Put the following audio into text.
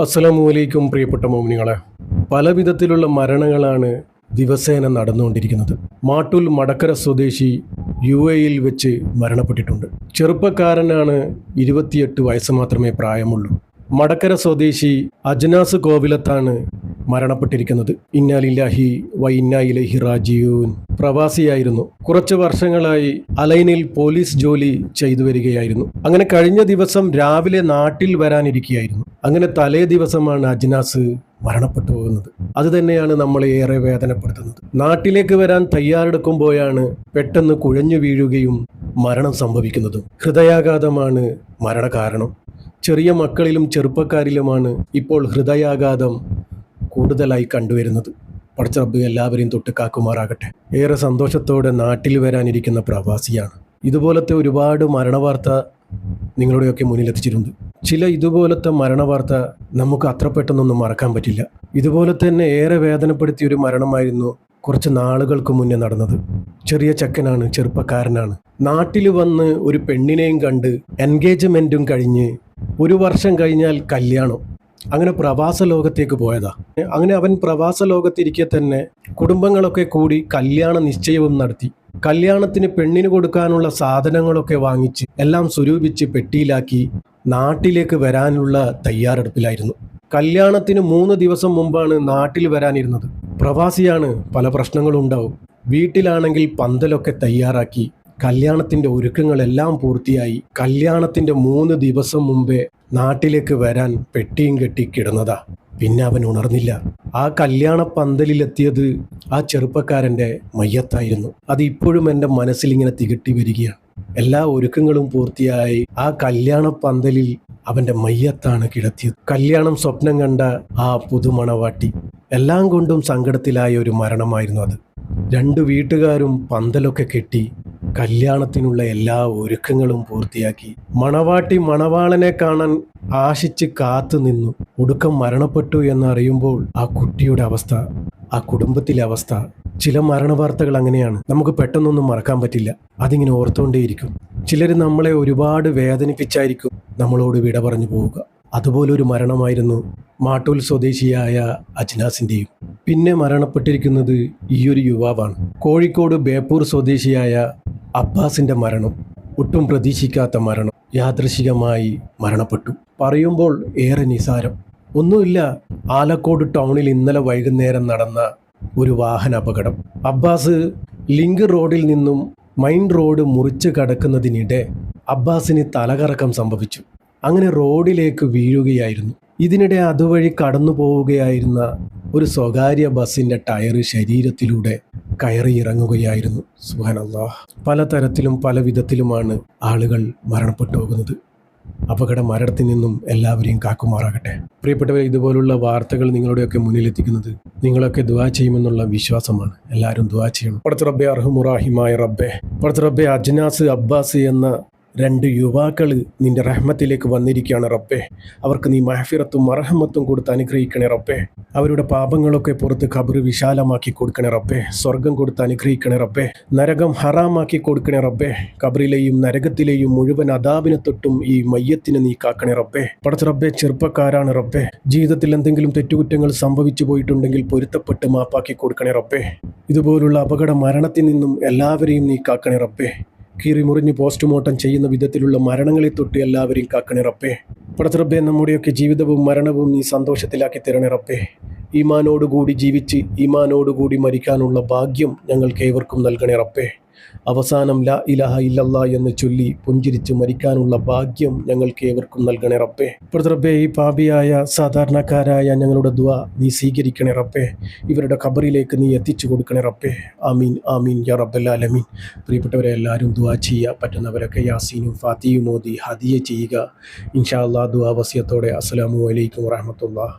അസ്സലാമു അലൈക്കും പ്രിയപ്പെട്ട മോമിനികളെ. പല വിധത്തിലുള്ള മരണങ്ങളാണ് ദിവസേന നടന്നുകൊണ്ടിരിക്കുന്നത്. മാട്ടൂൽ മടക്കര സ്വദേശി UAE-യിൽ വെച്ച് മരണപ്പെട്ടിട്ടുണ്ട്. ചെറുപ്പക്കാരനാണ്, 28 വയസ്സ് മാത്രമേ പ്രായമുള്ളൂ. മടക്കര സ്വദേശി അജ്നാസ് കോവിലത്താണ് മരണപ്പെട്ടിരിക്കുന്നത്. ഇന്നാ ലില്ലാഹി വ ഇന്നാ ഇലൈഹി റാജിഊൻ. പ്രവാസിയായിരുന്നു. കുറച്ച് വർഷങ്ങളായി അലൈനിൽ പോലീസ് ജോലി ചെയ്തു വരികയായിരുന്നു. അങ്ങനെ കഴിഞ്ഞ ദിവസം രാവിലെ നാട്ടിൽ വരാനിരിക്കുകയായിരുന്നു. അങ്ങനെ തലേ ദിവസമാണ് അജ്നാസ് മരണപ്പെട്ടു പോകുന്നത്. അത് തന്നെയാണ് നമ്മളെ ഏറെ വേദനപ്പെടുത്തുന്നത്. നാട്ടിലേക്ക് വരാൻ തയ്യാറെടുക്കുമ്പോഴാണ് പെട്ടെന്ന് കുഴഞ്ഞു വീഴുകയും മരണം സംഭവിക്കുന്നതും. ഹൃദയാഘാതമാണ് മരണകാരണം. ചെറിയ മക്കളിലും ചെറുപ്പക്കാരിലുമാണ് ഇപ്പോൾ ഹൃദയാഘാതം കൂടുതലായി കണ്ടുവരുന്നത്. പടച്ച റബ്ബ് എല്ലാവരെയും തൊട്ട് കാക്കുമാറാകട്ടെ. ഏറെ സന്തോഷത്തോടെ നാട്ടിൽ വരാനിരിക്കുന്ന പ്രവാസിയാണ്. ഇതുപോലത്തെ ഒരുപാട് മരണവാർത്ത നിങ്ങളുടെയൊക്കെ മുന്നിലെത്തിച്ചിട്ടുണ്ട്. ചില ഇതുപോലത്തെ മരണവാർത്ത നമുക്ക് അത്ര പെട്ടെന്നൊന്നും മറക്കാൻ പറ്റില്ല. ഇതുപോലെ തന്നെ ഏറെ വേദനപ്പെടുത്തിയ ഒരു മരണമായിരുന്നു കുറച്ച് നാളുകൾക്ക് മുന്നേ നടന്നത്. ചെറിയ ചെക്കനാണ്, ചെറുപ്പക്കാരനാണ്. നാട്ടിൽ വന്ന് ഒരു പെണ്ണിനെയും കണ്ട് എൻഗേജ്മെൻറ്റും കഴിഞ്ഞ് 1 വർഷം കഴിഞ്ഞാൽ കല്യാണം. അങ്ങനെ പ്രവാസ ലോകത്തേക്ക് പോയതാ. അങ്ങനെ അവൻ പ്രവാസ ലോകത്തിരിക്കെ തന്നെ കുടുംബങ്ങളൊക്കെ കൂടി കല്യാണ നിശ്ചയവും നടത്തി. കല്യാണത്തിന് പെണ്ണിന് കൊടുക്കാനുള്ള സാധനങ്ങളൊക്കെ വാങ്ങിച്ച് എല്ലാം സ്വരൂപിച്ച് പെട്ടിയിലാക്കി നാട്ടിലേക്ക് വരാനുള്ള തയ്യാറെടുപ്പിലായിരുന്നു. കല്യാണത്തിന് 3 ദിവസം മുമ്പാണ് നാട്ടിൽ വരാനിരുന്നത്. പ്രവാസിയാണ്, പല പ്രശ്നങ്ങളും ഉണ്ടാവും. വീട്ടിലാണെങ്കിൽ പന്തലൊക്കെ തയ്യാറാക്കി കല്യാണത്തിൻ്റെ ഒരുക്കങ്ങളെല്ലാം പൂർത്തിയായി. കല്യാണത്തിൻ്റെ 3 ദിവസം മുമ്പേ നാട്ടിലേക്ക് വരാൻ പെട്ടിയും കെട്ടി കിടന്നതാ. പിന്നെ അവൻ ഉണർന്നില്ല. ആ കല്യാണ പന്തലിലെത്തിയത് ആ ചെറുപ്പക്കാരൻ്റെ മയ്യത്തായിരുന്നു. അത് ഇപ്പോഴും എൻ്റെ മനസ്സിലിങ്ങനെ തികട്ടി വരികയാണ്. എല്ലാ ഒരുക്കങ്ങളും പൂർത്തിയായി ആ കല്യാണ പന്തലിൽ അവൻ്റെ മയ്യത്താണ് കിടത്തിയത്. കല്യാണം സ്വപ്നം കണ്ട ആ പുതുമണവാട്ടി. എല്ലാം കൊണ്ടും സങ്കടത്തിലായ ഒരു മരണമായിരുന്നു അത്. 2 വീട്ടുകാരും പന്തലൊക്കെ കെട്ടി കല്യാണത്തിനുള്ള എല്ലാ ഒരുക്കങ്ങളും പൂർത്തിയാക്കി. മണവാട്ടി മണവാളനെ കാണാൻ ആശിച്ച് കാത്തു നിന്നു. ഒടുക്കം മരണപ്പെട്ടു എന്നറിയുമ്പോൾ ആ കുട്ടിയുടെ അവസ്ഥ, ആ കുടുംബത്തിലെ അവസ്ഥ. ചില മരണവാർത്തകൾ അങ്ങനെയാണ്, നമുക്ക് പെട്ടെന്നൊന്നും മറക്കാൻ പറ്റില്ല. അതിങ്ങനെ ഓർത്തുകൊണ്ടേയിരിക്കും. ചിലർ നമ്മളെ ഒരുപാട് വേദനിപ്പിച്ചായിരിക്കും നമ്മളോട് വിട പറഞ്ഞു പോവുക. അതുപോലൊരു മരണമായിരുന്നു മാട്ടൂൽ സ്വദേശിയായ അജ്നാസിൻ്റെയും. പിന്നെ മരണപ്പെട്ടിരിക്കുന്നത് ഈയൊരു യുവാവാണ്. കോഴിക്കോട് ബേപ്പൂർ സ്വദേശിയായ അബ്ബാസിൻ്റെ മരണം. ഒട്ടും പ്രതീക്ഷിക്കാത്ത മരണം. യാദൃശികമായി മരണപ്പെട്ടു. പറയുമ്പോൾ ഏറെ നിസാരം. ഒന്നുമില്ല, ആലക്കോട് ടൗണിൽ ഇന്നലെ വൈകുന്നേരം നടന്ന ഒരു വാഹന അപകടം. അബ്ബാസ് ലിങ്ക് റോഡിൽ നിന്നും മൈൻ റോഡ് മുറിച്ച് കടക്കുന്നതിനിടെ അബ്ബാസിന് തലകറക്കം സംഭവിച്ചു. അങ്ങനെ റോഡിലേക്ക് വീഴുകയായിരുന്നു. ഇതിനിടെ അതുവഴി കടന്നു പോവുകയായിരുന്ന ഒരു സ്വകാര്യ ബസ്സിൻ്റെ ടയർ ശരീരത്തിലൂടെ കയറി ഇറങ്ങുകയായിരുന്നു. സുബ്ഹാനല്ലാഹ്. പലതരത്തിലും പല വിധത്തിലുമാണ് ആളുകൾ മരണപ്പെട്ടു പോകുന്നത്. അപകട മരണത്തിൽ നിന്നും എല്ലാവരെയും കാക്കുമാറാകട്ടെ. പ്രിയപ്പെട്ടവരെ, ഇതുപോലുള്ള വാർത്തകൾ നിങ്ങളുടെയൊക്കെ മുന്നിലെത്തിക്കുന്നത് നിങ്ങളൊക്കെ ദുആ ചെയ്യുമെന്നുള്ള വിശ്വാസമാണ്. എല്ലാവരും ദുആ ചെയ്യണം. പടച്ച റബ്ബേ, അർഹമുറാഹിമായ റബ്ബേ, പടച്ച റബ്ബേ, അജ്നാസ്, അബ്ബാസ് എന്ന 2 യുവാക്കൾ നിന്റെ റഹ്മത്തിലേക്ക് വന്നിരിക്കുകയാണ് റബ്ബേ. അവർക്ക് നീ മഹ്ഫിറത്തും മർഹമത്തും കൊടുത്ത് അനുഗ്രഹിക്കണേ റബ്ബേ. അവരുടെ പാപങ്ങളൊക്കെ പുറത്ത് ഖബർ വിശാലമാക്കി കൊടുക്കണേ റബ്ബേ. സ്വർഗം കൊടുത്ത് അനുഗ്രഹിക്കണേ റബ്ബേ. നരകം ഹറാമാക്കി കൊടുക്കണേ റബ്ബേ. ഖബറിലെയും നരകത്തിലെയും മുഴുവൻ അദാബിനെ തൊട്ടും ഈ മയ്യത്തിനെ നീ കാക്കണേ റബ്ബേ. പടച്ച റബ്ബേ, ചെറുപ്പക്കാരാണ് റബ്ബേ. ജീവിതത്തിൽ എന്തെങ്കിലും തെറ്റുകുറ്റങ്ങൾ സംഭവിച്ചു പോയിട്ടുണ്ടെങ്കിൽ പൊരുത്തപ്പെട്ട് മാപ്പാക്കി കൊടുക്കണേ റബ്ബേ. ഇതുപോലുള്ള അപകട മരണത്തിൽ നിന്നും എല്ലാവരെയും നീ കാക്കണേ റബ്ബേ. കീറിമുറിഞ്ഞ് പോസ്റ്റ്മോർട്ടം ചെയ്യുന്ന വിധത്തിലുള്ള മരണങ്ങളെ തൊട്ട് എല്ലാവരെയും കാക്കണേ റബ്ബേ. പടച്ച റബ്ബേ, നമ്മുടെയൊക്കെ ജീവിതവും മരണവും നീ സന്തോഷത്തിലാക്കി തരണേ റബ്ബേ. ഈമാനോടുകൂടി ജീവിച്ച് ഈമാനോടുകൂടി മരിക്കാനുള്ള ഭാഗ്യം ഞങ്ങൾക്ക് ഏവർക്കും നൽകണേ റബ്ബേ. അവസാനം ലാ ഇലാഹ ഇല്ലല്ലാ എന്ന് ചൊല്ലി പുഞ്ചിരിച്ച് മരിക്കാനുള്ള ഭാഗ്യം ഞങ്ങൾക്ക് ഏവർക്കും നൽകണേ റബ്ബേ. പടച്ച റബ്ബേ, ഈ പാപിയായ സാധാരണക്കാരായ ഞങ്ങളുടെ ദുആ നീ സ്വീകരിക്കണേ റബ്ബേ. ഇവരുടെ ഖബറിലേക്ക് നീ എത്തിച്ചു കൊടുക്കണേ റബ്ബേ. ആമീൻ ആമീൻ യാ റബ്ബൽ ആലമീൻ. പ്രിയപ്പെട്ടവരെ, എല്ലാവരും ദുആ ചെയ്യുക. പറ്റുന്നവരൊക്കെ യാസീനും ഫാത്തിയും ഓതി ഹദിയ ചെയ്യുക. ഇൻഷാ അല്ലാഹ്. ദുആ വസിയത്തോടെ അസ്സലാമു അലൈക്കും വറഹ്മത്തുള്ളാഹി.